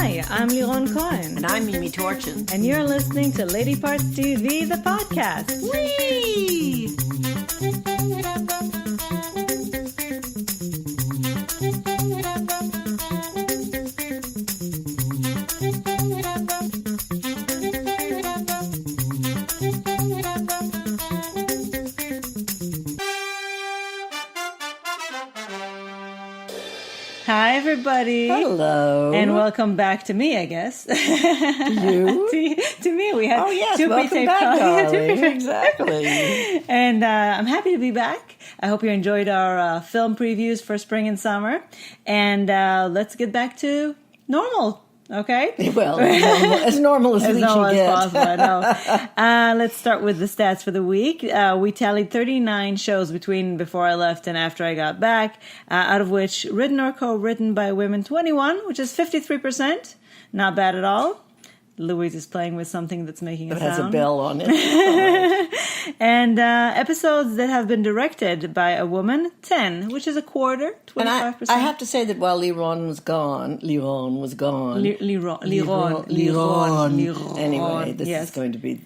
Hi, I'm Liron Cohen. And I'm Mimi Torchin. And you're listening to Lady Parts TV, the podcast. Whee! Hi, everybody. Hello. And welcome back to me, I guess. To you? to me. We had two pre-taped back, darling. Exactly. And I'm happy to be back. I hope you enjoyed our film previews for spring and summer. And let's get back to normal. Okay? Well, as normal as we can get. Possible, I know. Let's start with the stats for the week. We tallied 39 shows between before I left and after I got back, out of which written or co-written by women 21, which is 53%. Not bad at all. Louise is playing with something that's making a sound. It has a bell on it. And episodes that have been directed by a woman, 10, which is a quarter, 25%. And I have to say that while Liron was gone. Anyway, this is going to be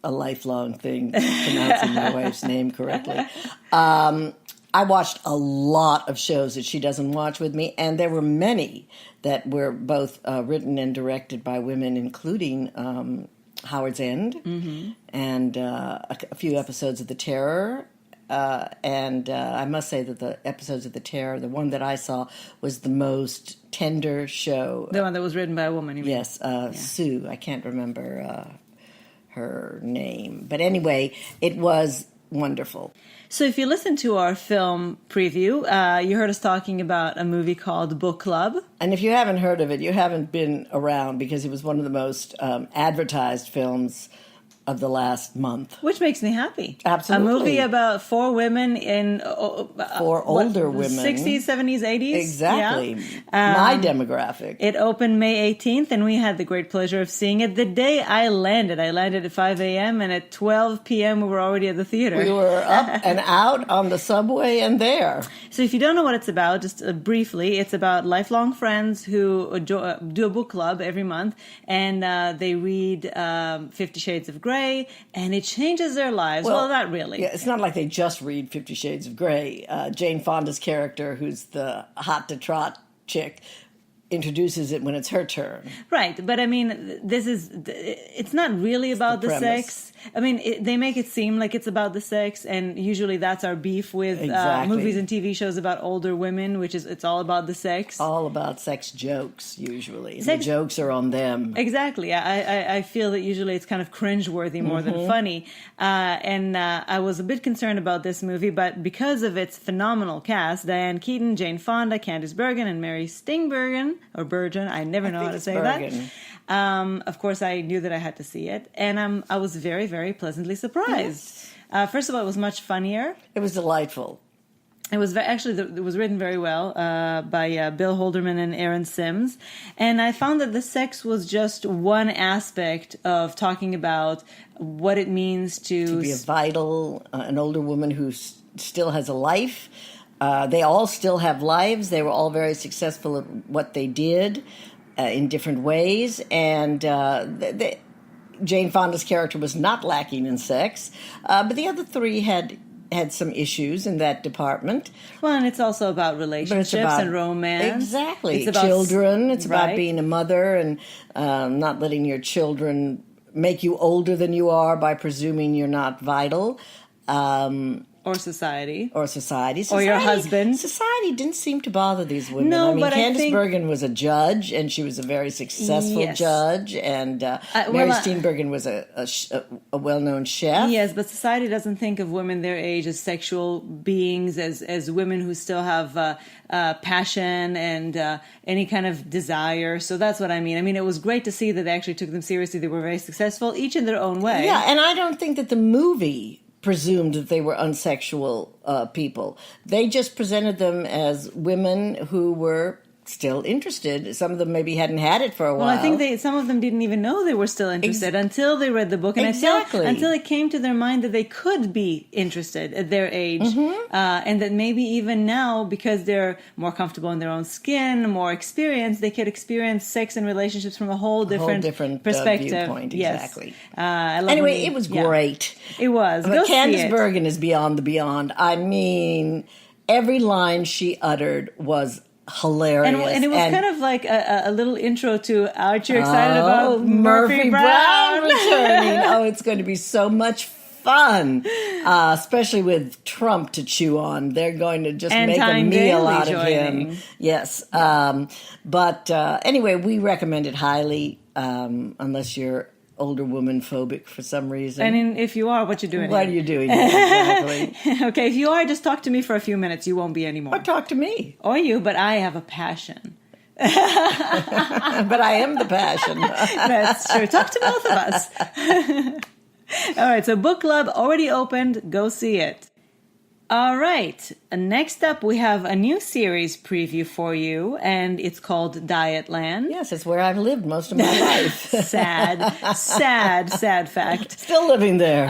a lifelong thing, pronouncing my wife's name correctly. I watched a lot of shows that she doesn't watch with me, and there were many that were both written and directed by women, including Howard's End, and a few episodes of The Terror. And I must say that the episodes of The Terror, the one that I saw, was the most tender show. The one that was written by a woman, you mean? Yes, Sue. I can't remember her name. But anyway, it was wonderful. So if you listen to our film preview, you heard us talking about a movie called Book Club. And if you haven't heard of it, you haven't been around, because it was one of the most advertised films of the last month. Which makes me happy. Absolutely. A movie about four women in... older women. 60s, 70s, 80s? Exactly. Yeah. My demographic. It opened May 18th, and we had the great pleasure of seeing it the day I landed. I landed at 5 a.m., and at 12 p.m. we were already at the theater. We were up and out on the subway and there. So if you don't know what it's about, just briefly, it's about lifelong friends who do a book club every month, and they read 50 Shades of Grey, and it changes their lives. Well, not really. Yeah, it's not like they just read 50 Shades of Grey. Jane Fonda's character, who's the hot-to-trot chick, introduces it when it's her turn. Right, but I mean, it's not really about the sex. I mean, they make it seem like it's about the sex, and usually that's our beef with movies and TV shows about older women, which is it's all about the sex. All about sex jokes, usually. The jokes are on them. Exactly. I feel that usually it's kind of cringeworthy more than funny. And I was a bit concerned about this movie, but because of its phenomenal cast, Diane Keaton, Jane Fonda, Candice Bergen, and Mary Steenburgen, or Bergen, I never know how to say Bergen. that. Of course, I knew that I had to see it, and I was very, very pleasantly surprised. Yes. First of all, it was much funnier. It was delightful. It was it was written very well by Bill Holderman and Aaron Sims, and I found that the sex was just one aspect of talking about what it means to be a vital, an older woman who still has a life. They all still have lives. They were all very successful at what they did in different ways, and Jane Fonda's character was not lacking in sex, but the other three had some issues in that department. Well, and it's also about relationships and romance. Exactly. It's about children. It's about being a mother and not letting your children make you older than you are by presuming you're not vital. Or society. Or society. Or your husband. Society didn't seem to bother these women. No, I mean, but Candice Bergen was a judge, and she was a very successful judge, and Mary Steenburgen was a well-known chef. Yes, but society doesn't think of women their age as sexual beings, as women who still have passion and any kind of desire. So that's what I mean. I mean, it was great to see that they actually took them seriously. They were very successful, each in their own way. Yeah, and I don't think that the movie presumed that they were unsexual people. They just presented them as women who were still interested. Some of them maybe hadn't had it for a while. Well, I think some of them didn't even know they were still interested until they read the book, and until it came to their mind that they could be interested at their age, and that maybe even now, because they're more comfortable in their own skin, more experienced, they could experience sex and relationships from a whole different perspective. Viewpoint. Exactly. Yes. Anyway, it was great. It was. But Candice Bergen is beyond the beyond. I mean, every line she uttered was hilarious. And it was kind of like a little intro to, aren't you excited about Murphy Brown returning? Oh, it's going to be so much fun, especially with Trump to chew on. They're going to just make a meal out of him. Yes. But anyway, we recommend it highly, unless you're older woman phobic for some reason. And if you are, what you doing? What are you doing? Exactly. Okay, if you are, just talk to me for a few minutes. You won't be anymore. Or talk to me. Or you, but I have a passion. But I am the passion. That's true. Talk to both of us. All right, so book club already opened. Go see it. All right. Next up, we have a new series preview for you, and it's called Dietland. Yes, it's where I've lived most of my life. sad fact. Still living there.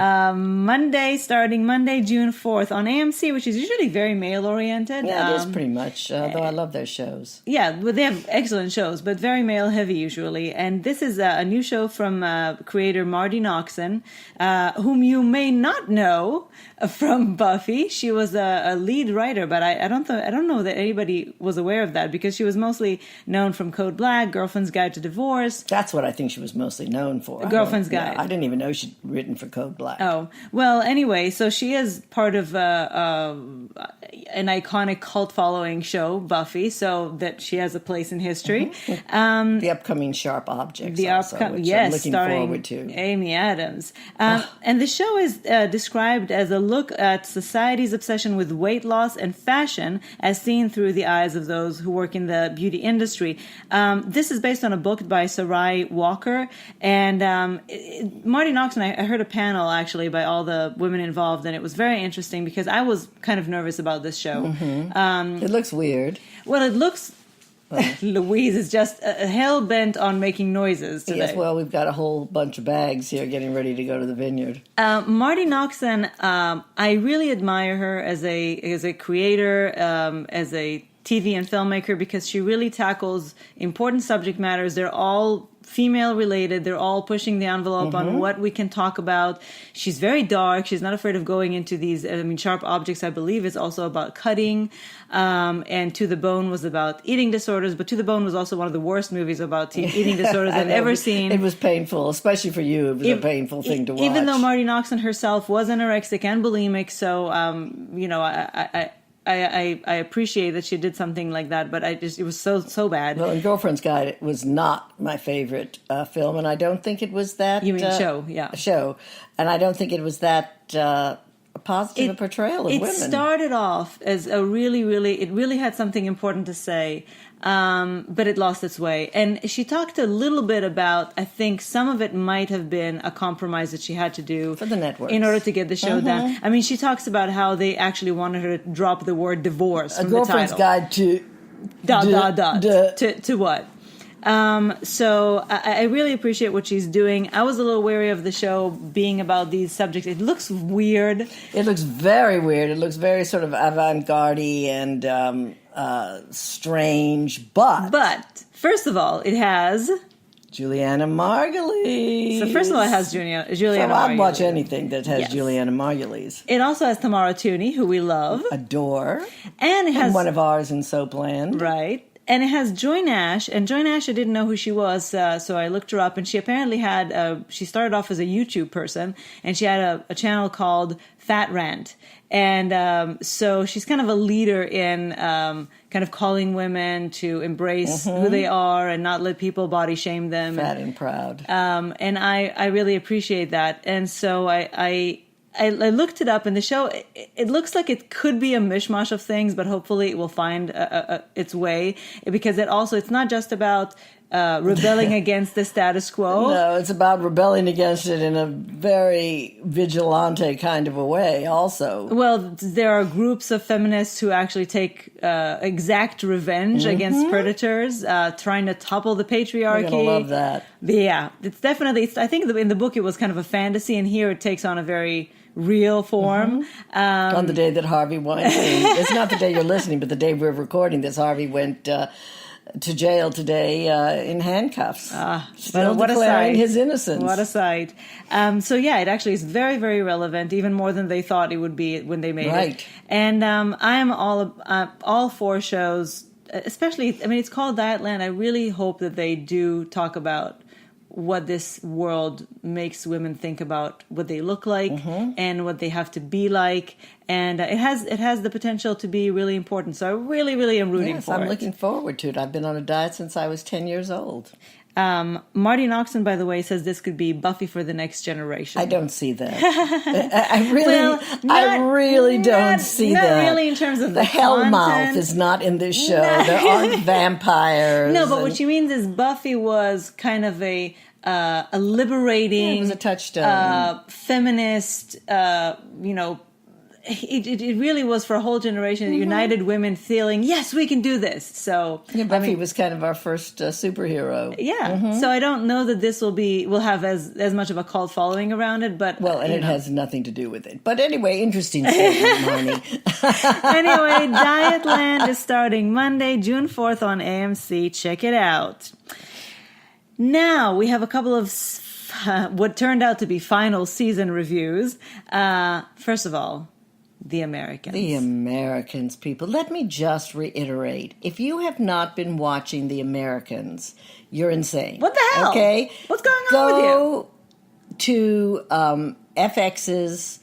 Starting Monday, June 4th on AMC, which is usually very male-oriented. Yeah, it is pretty much, though I love their shows. Yeah, well, they have excellent shows, but very male-heavy usually. And this is a new show from creator Marty Noxon, whom you may not know from Buffy. She was a lead writer, but I don't know that anybody was aware of that, because she was mostly known from Code Black, Girlfriend's Guide to Divorce. That's what I think she was mostly known for. Girlfriend's Guide. I didn't even know she'd written for Code Black. Oh, well, anyway, so she is part of an iconic cult following show, Buffy, so that she has a place in history. The upcoming Sharp Objects, which I'm looking forward to. Amy Adams. And the show is described as a look at society's obsession with weight loss and fashion as seen through the eyes of those who work in the beauty industry. This is based on a book by Sarai Walker, and Marty Noxon, I heard a panel actually by all the women involved, and it was very interesting because I was kind of nervous about this show. It looks weird. Well, it looks... Louise is just hell-bent on making noises today. Yes, well, we've got a whole bunch of bags here getting ready to go to the vineyard. Marty Noxon, I really admire her as a creator, as a TV and filmmaker, because she really tackles important subject matters. They're all female related. They're all pushing the envelope on what we can talk about. She's very dark. She's not afraid of going into these. Sharp Objects, I believe, is also about cutting. And To the Bone was about eating disorders. But To the Bone was also one of the worst movies about eating disorders I've ever seen. It was painful, especially for you. It was a painful thing to watch. Even though Marty Noxon herself was anorexic and bulimic, so I appreciate that she did something like that, but it was so bad. Well, in Girlfriend's Guide, it was not my favorite film, and I don't think it was that... You mean show, yeah. Show. And I don't think it was that positive a portrayal of women. It started off as it really had something important to say, but it lost its way. And she talked a little bit about, I think some of it might have been a compromise that she had to do for the network in order to get the show done. I mean, she talks about how they actually wanted her to drop the word divorce from the title. A Girlfriend's Guide to... To what? So I really appreciate what she's doing. I was a little wary of the show being about these subjects. It looks weird. It looks very weird. It looks very sort of avant-garde and strange. But first of all, it has Julianna Margulies. So first of all, it has Julianna Margulies. I'd watch anything that has Julianna Margulies. It also has Tamara Tooney, who we love, adore, and it has one of ours in Soapland, right? And it has Joy Nash, and Joy Nash, I didn't know who she was, so I looked her up, and she apparently had, she started off as a YouTube person, and she had a channel called Fat Rant. And so she's kind of a leader in kind of calling women to embrace who they are and not let people body shame them. Fat and proud. And I really appreciate that. And so I looked it up, and the show, it looks like it could be a mishmash of things, but hopefully it will find its way, because it's not just about rebelling against the status quo. No, it's about rebelling against it in a very vigilante kind of a way also. Well, there are groups of feminists who actually take exact revenge against predators, trying to topple the patriarchy. You're going to love that. Yeah, it's definitely, I think in the book it was kind of a fantasy, and here it takes on a very real form. On the day that Harvey Weinstein, it's not the day you're listening, but the day we're recording this, Harvey went to jail today in handcuffs. Still what a declaring sight. his innocence. What a sight. So yeah, it actually is very, very relevant, even more than they thought it would be when they made it. And I am all for shows, especially, I mean, it's called Dietland. I really hope that they do talk about what this world makes women think about what they look like and what they have to be like. And it has the potential to be really important. So I really, really am rooting for it. I'm looking forward to it. I've been on a diet since I was 10 years old. Marty Noxon, by the way, says this could be Buffy for the next generation. I don't see that. I really don't see that. Not really in terms of the Hellmouth is not in this show. There aren't vampires. No, but what she means is Buffy was kind of a liberating, it was a touchstone, feminist, It really was for a whole generation, united women feeling, yes, we can do this. So Buffy was kind of our first superhero. Yeah. So I don't know that this will have as much of a cult following around it, but it has nothing to do with it. But anyway, interesting statement, Marnie. Anyway, Dietland is starting Monday, June 4th on AMC. Check it out. Now we have a couple of what turned out to be final season reviews. First of all, The Americans. The Americans, people. Let me just reiterate. If you have not been watching The Americans, you're insane. What the hell? Okay? What's going on with you? Go to FX's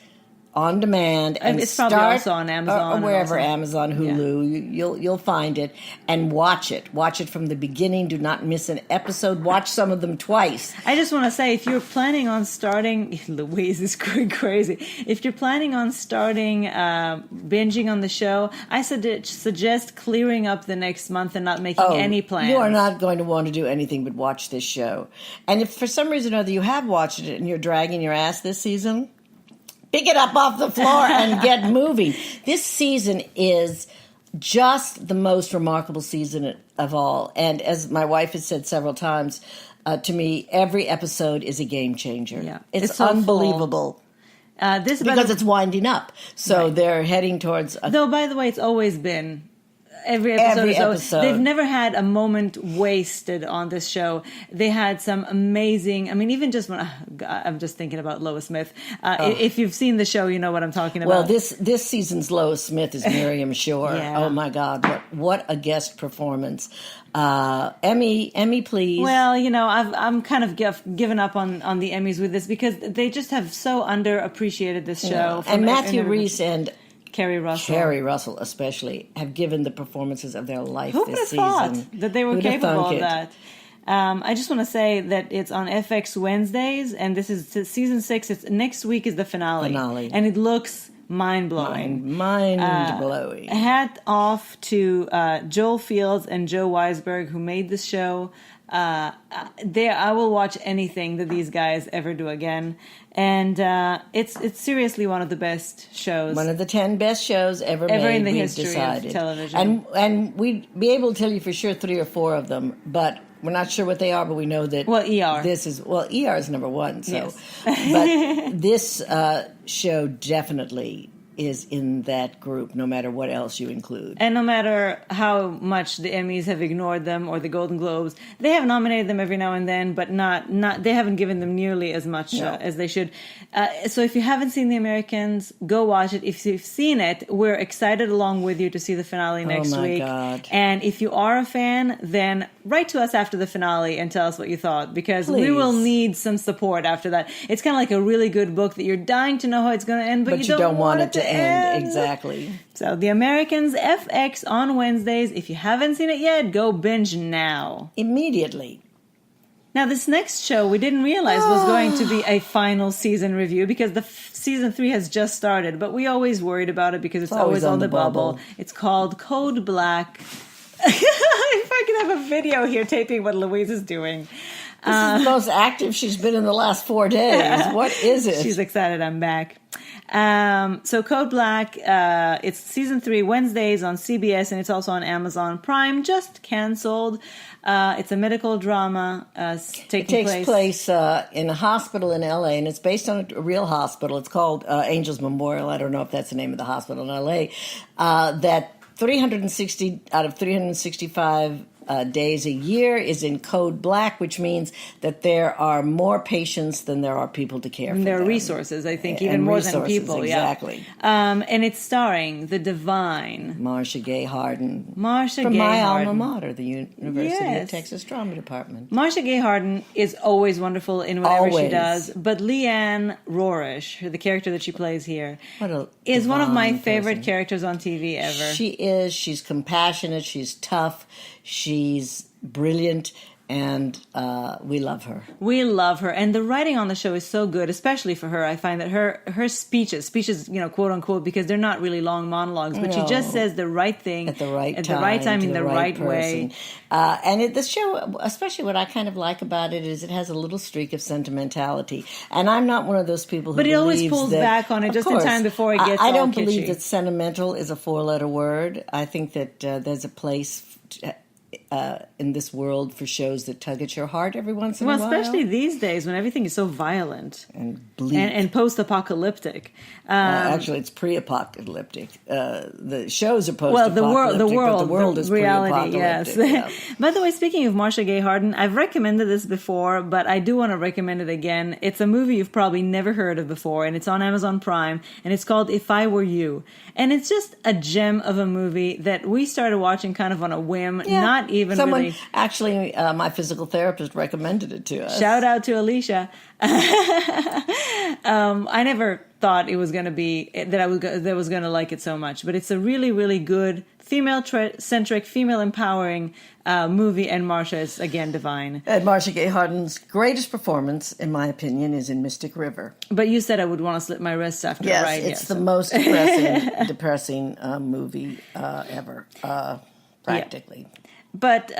On Demand and it's probably also on Amazon or wherever, also. Amazon, Hulu. You'll find it and watch it. Watch it from the beginning. Do not miss an episode. Watch some of them twice. I just want to say, if you're planning on starting, Louise is going crazy. If you're planning on starting binging on the show, I suggest clearing up the next month and not making any plans. You are not going to want to do anything but watch this show. And if for some reason or other you have watched it and you're dragging your ass this season, pick it up off the floor and get moving. This season is just the most remarkable season of all. And as my wife has said several times to me, every episode is a game changer. Yeah. It's so unbelievable. Because it's winding up. So they're heading towards... Though, by the way, it's always been... Every episode. They've never had a moment wasted on this show. They had some amazing... I mean, even just when... I'm just thinking about Lois Smith. If you've seen the show, you know what I'm talking about. Well, this season's Lois Smith is Miriam Shore. Yeah. Oh, my God. What a guest performance. Emmy, please. Well, I'm kind of given up on the Emmys with this because they just have so underappreciated this show. And Matthew Rhys and... Kerry Russell especially have given the performances of their life Who this would have season. thought that they were capable of that? I just want to say that it's on FX Wednesdays, and this is season 6. It's next week is the finale. And it looks mind-blowing. Mind-blowing. Hat off to Joel Fields and Joe Weisberg, who made this show. I will watch anything that these guys ever do again. And it's seriously one of the best shows. One of the 10 best shows ever made, in the history of television. And we'd be able to tell you for sure 3 or 4 of them, but we're not sure what they are, but we know that ER. ER is number 1. So, yes. But this show definitely is in that group, no matter what else you include. And no matter how much the Emmys have ignored them or the Golden Globes, they have nominated them every now and then, but not they haven't given them nearly as much as they should. So if you haven't seen The Americans, go watch it. If you've seen it, we're excited along with you to see the finale next week. God. And if you are a fan, then write to us after the finale and tell us what you thought, because we will need some support after that. It's kind of like a really good book that you're dying to know how it's going to end, but you don't want it to end. Exactly. So The Americans, FX on Wednesdays. If you haven't seen it yet, go binge now. Immediately. Now, this next show we didn't realize was going to be a final season review because the season 3 has just started, but we always worried about it because it's always on the bubble. It's called Code Black. If I could have a video here taping what Louise is doing. This is the most active she's been in the last 4 days. What is it? She's excited I'm back. So Code Black, it's season 3, Wednesdays on CBS, and it's also on Amazon Prime, just canceled. It's a medical drama taking It takes place in a hospital in L.A., and it's based on a real hospital. It's called Angels Memorial. I don't know if that's the name of the hospital in L.A. That 360 out of 365 days a year is in Code Black, which means that there are more patients than there are people to care for them. There are resources, I think, even and more resources, than people. Exactly. Yeah. And it's starring the divine Marcia Gay Harden. Marsha From Gay my Harden. alma mater, the University Yes. of Texas Drama Department. Marsha Gay Harden is always wonderful in whatever she Always. does, but Leanne Rorish, the character that she plays here, What a is one of my divine favorite person. characters on TV ever. She is. She's compassionate. She's tough. She's brilliant. And we love her. We love her, and the writing on the show is so good, especially for her. I find that her speeches, quote unquote, because they're not really long monologues, but she just says the right thing At the right time to in the right way. And the show, especially what I kind of like about it, is it has a little streak of sentimentality. And I'm not one of those people who But it always believes pulls that, back on it of just in course, time before it gets I all don't kitschy. believe that sentimental is a 4-letter word. I think that there's a place in this world for shows that tug at your heart every once in a while. Well, especially these days when everything is so violent and bleak. and post-apocalyptic. Actually, it's pre-apocalyptic. The shows are Well, post-apocalyptic, the world is reality, yes. pre-apocalyptic. Yeah. By the way, speaking of Marsha Gay Harden, I've recommended this before, but I do want to recommend it again. It's a movie you've probably never heard of before, and it's on Amazon Prime, and it's called If I Were You. And it's just a gem of a movie that we started watching kind of on a whim, not even Someone, really. Actually, my physical therapist recommended it to us. Shout out to Alicia. I never thought it was going to be that I was going to like it so much, but it's a really, really good female-centric, female-empowering movie, and Marsha is again divine. And Marsha Gay Harden's greatest performance, in my opinion, is in Mystic River. But you said I would want to slit my wrists after, Yes, right? it's the most depressing movie ever, practically. Yeah. But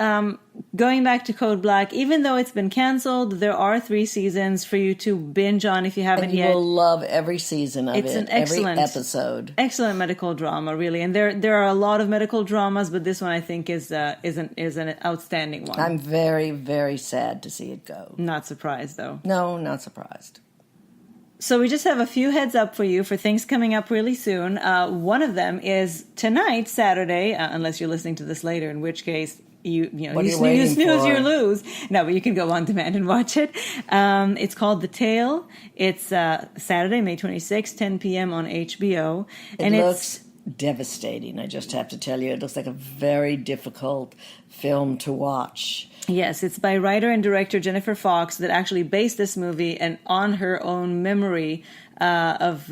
going back to Code Black, even though it's been canceled, there are 3 seasons for you to binge on if you haven't And you yet. will love every season of It's it, an excellent every episode. Excellent medical drama, really, and there are a lot of medical dramas, but this one I think is an outstanding one. I'm very, very sad to see it go. Not surprised though. No, not surprised. So we just have a few heads up for you for things coming up really soon. One of them is tonight, Saturday, unless you're listening to this later, in which case you snooze, you lose. No, but you can go on demand and watch it. It's called The Tale. It's Saturday, May 26th, 10 p.m. on HBO. It looks devastating, I just have to tell you. It looks like a very difficult film to watch. Yes, it's by writer and director Jennifer Fox that actually based this movie and on her own memory of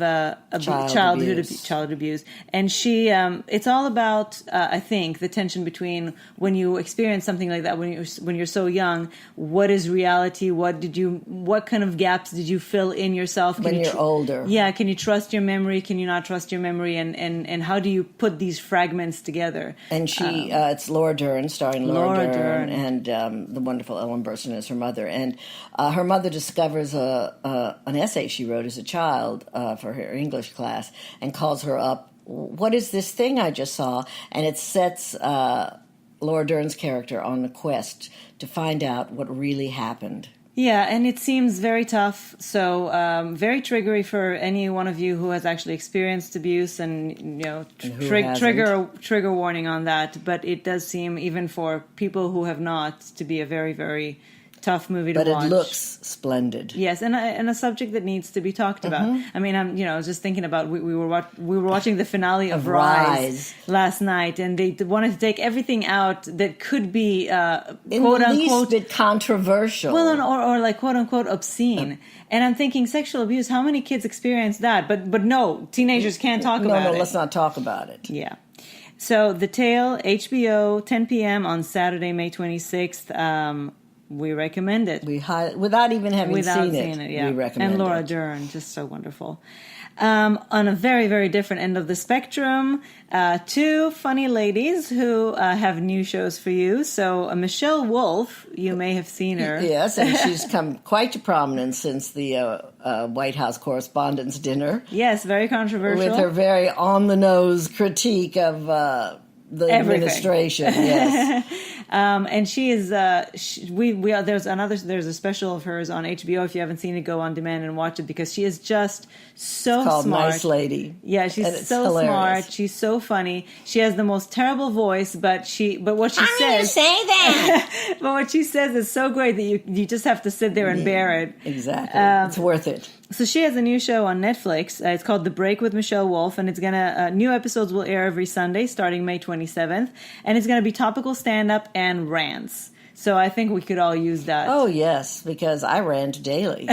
child abuse. And she, it's all about, I think, the tension between when you experience something like that when you're so young. What is reality? What kind of gaps did you fill in yourself? When you're older. Yeah, can you trust your memory? Can you not trust your memory? And how do you put these fragments together? And she, it's Laura Dern, starring Laura Dern, and the wonderful Ellen Burstyn as her mother. And her mother discovers an essay she wrote as a child for her English class and calls her up. What is this thing I just saw? And it sets Laura Dern's character on a quest to find out what really happened. Yeah, and it seems very tough, so very triggery for any one of you who has actually experienced abuse, and trigger warning on that. But it does seem, even for people who have not, to be a very, very tough movie to watch. But it looks splendid. Yes, and a subject that needs to be talked about. I mean, I was just thinking about we were watching the finale of Rise last night, and they wanted to take everything out that could be quote unquote bit controversial. Well, or like quote unquote obscene. And I'm thinking sexual abuse. How many kids experience that? But no, teenagers can't talk about it. No, let's not talk about it. Yeah. So The Tale, HBO, 10 p.m. on Saturday, May 26th. we recommend it. Without even having seen it, yeah. we recommend it. And Laura Dern, just so wonderful. On a very, very different end of the spectrum, two funny ladies who have new shows for you. So Michelle Wolf, you may have seen her. Yes, and she's come quite to prominence since the White House Correspondents' Dinner. Yes, very controversial. With her very on-the-nose critique of the administration. Yes. And she is. There's a special of hers on HBO. If you haven't seen it, go on demand and watch it because she is just so it's called smart. Nice Lady. Yeah, she's so hilarious. smart. She's so funny. She has the most terrible voice, but what she I'm says. gonna say that. But what she says is so great that you just have to sit there and bear it. Exactly. It's worth it. So she has a new show on Netflix. It's called The Break with Michelle Wolf, and it's gonna new episodes will air every Sunday starting May 27th, and it's gonna be topical stand-up and rants. So I think we could all use that. Oh yes, because I rant daily.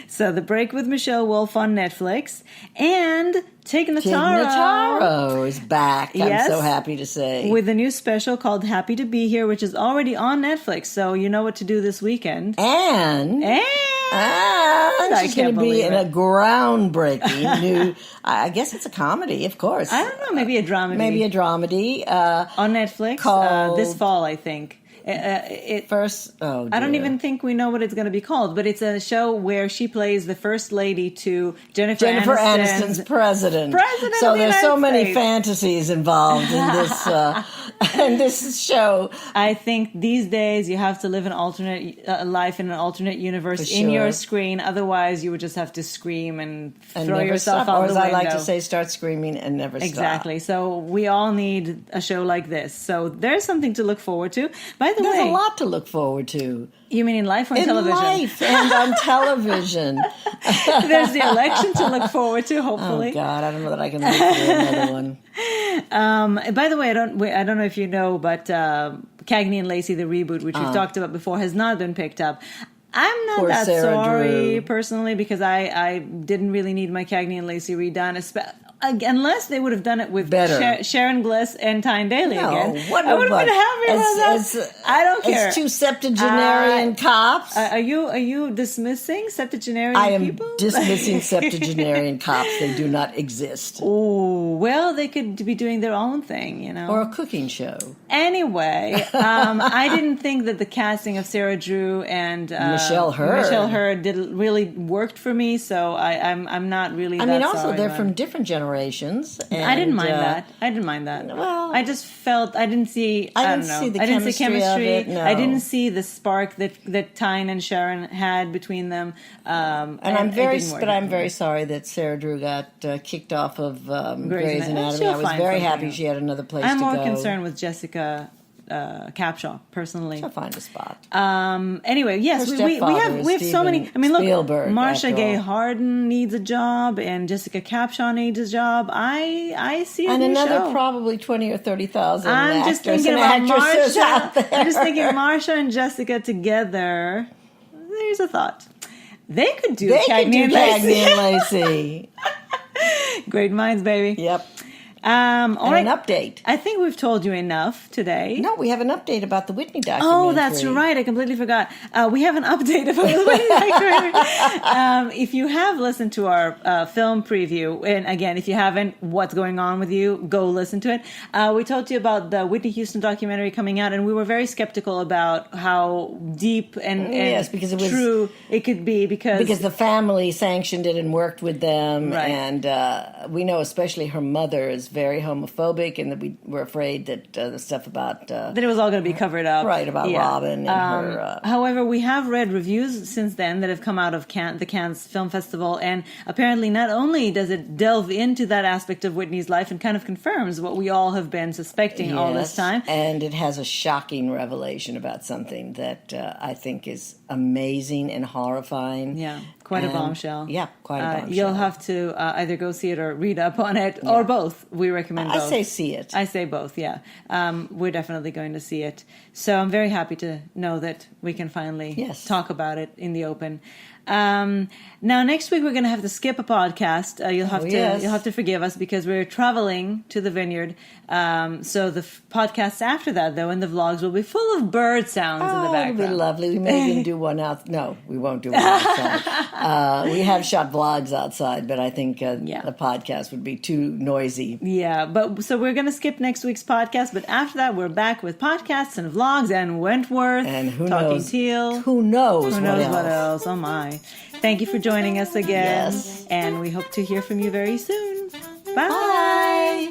So The Break with Michelle Wolf on Netflix, and Tig Notaro. Tig Notaro is back. Yes, I'm so happy to say. With a new special called Happy to Be Here, which is already on Netflix. So you know what to do this weekend. And she's going to be in a groundbreaking new, I guess it's a comedy, of course. I don't know, maybe a dramedy. Maybe a dramedy. On Netflix called this fall, I think. I don't even think we know what it's going to be called, but it's a show where she plays the first lady to Jennifer Aniston's president. So there's so many fantasies involved in this in this show. I think these days you have to live an alternate life in an alternate universe For in your sure. screen. Otherwise, you would just have to scream and throw never yourself stop. out Or the as window. I like to say, start screaming and never stop. Exactly. So we all need a show like this. So there's something to look forward to. By the There's way, a lot to look forward to. You mean in life or in television? life and on television. There's the election to look forward to, hopefully. Oh God, I don't know that I can live through another one. By the way, I don't know if you know, but Cagney and Lacey, the reboot, which we've talked about before, has not been picked up. I'm not Poor that Sarah sorry, Drew. personally, because I didn't really need my Cagney and Lacey redone, unless they would have done it with Sharon Gless and Tyne Daly again. What I would have been happy about that. I don't care. It's two septuagenarian cops. Are you dismissing septuagenarian I am people? dismissing septuagenarian cops. They do not exist. Oh, well, they could be doing their own thing, you know. Or a cooking show. Anyway, I didn't think that the casting of Sarah Drew and Michelle Hurd really worked for me, so I'm not really. I mean, also sorry they're about from it. different generations. And, I didn't mind that. I didn't mind that. Well, I just felt I didn't see. I don't know. See the I didn't see chemistry. Of it, no. I didn't see the spark that Tyne and Sharon had between them. And I'm very sorry that Sarah Drew got kicked off of Grey's Anatomy. I was very happy she had another place to go. I'm more concerned with Jessica Capshaw, personally. She'll find a spot. Anyway, yes, we have so many. I mean, look, Spielberg, Marsha Gay Harden needs a job, and Jessica Capshaw needs a job. I see and another show. Probably 20 or 30,000 I'm actors just thinking and about actresses out there. I'm just thinking Marsha and Jessica together. There's a thought. They could do Cagney and Lacey. Great minds, baby. Yep. All right. An update. I think we've told you enough today. No, we have an update about the Whitney documentary. Oh, that's right. I completely forgot. We have an update about the Whitney documentary. If you have listened to our film preview, and again, if you haven't, what's going on with you, go listen to it. We told you about the Whitney Houston documentary coming out, and we were very skeptical about how deep and because it was, true it could be because the family sanctioned it and worked with them, right. And we know especially her mother is very homophobic, and that we were afraid that the stuff about that it was all going to be covered up, right? About Robin and her. However, we have read reviews since then that have come out of the Cannes Film Festival, and apparently not only does it delve into that aspect of Whitney's life and kind of confirms what we all have been suspecting all this time, and it has a shocking revelation about something that I think is amazing and horrifying. Yeah, quite a bombshell. Yeah, quite a bombshell. You'll have to either go see it or read up on it, or both. We recommend both. I say see it. I say both, yeah. We're definitely going to see it. So I'm very happy to know that we can finally talk about it in the open. Now next week we're going to have to skip a podcast. You'll have to forgive us because we're traveling to the vineyard. So the podcasts after that, though, and the vlogs will be full of bird sounds in the background. It'll be lovely. We may even do one out. No, we won't do one outside. We have shot vlogs outside, but I think the podcast would be too noisy. Yeah, but so we're going to skip next week's podcast, but after that we're back with podcasts and vlogs and Wentworth and Talking Teal. Who knows what else? Oh my. Thank you for joining us again. Yes. And we hope to hear from you very soon. Bye.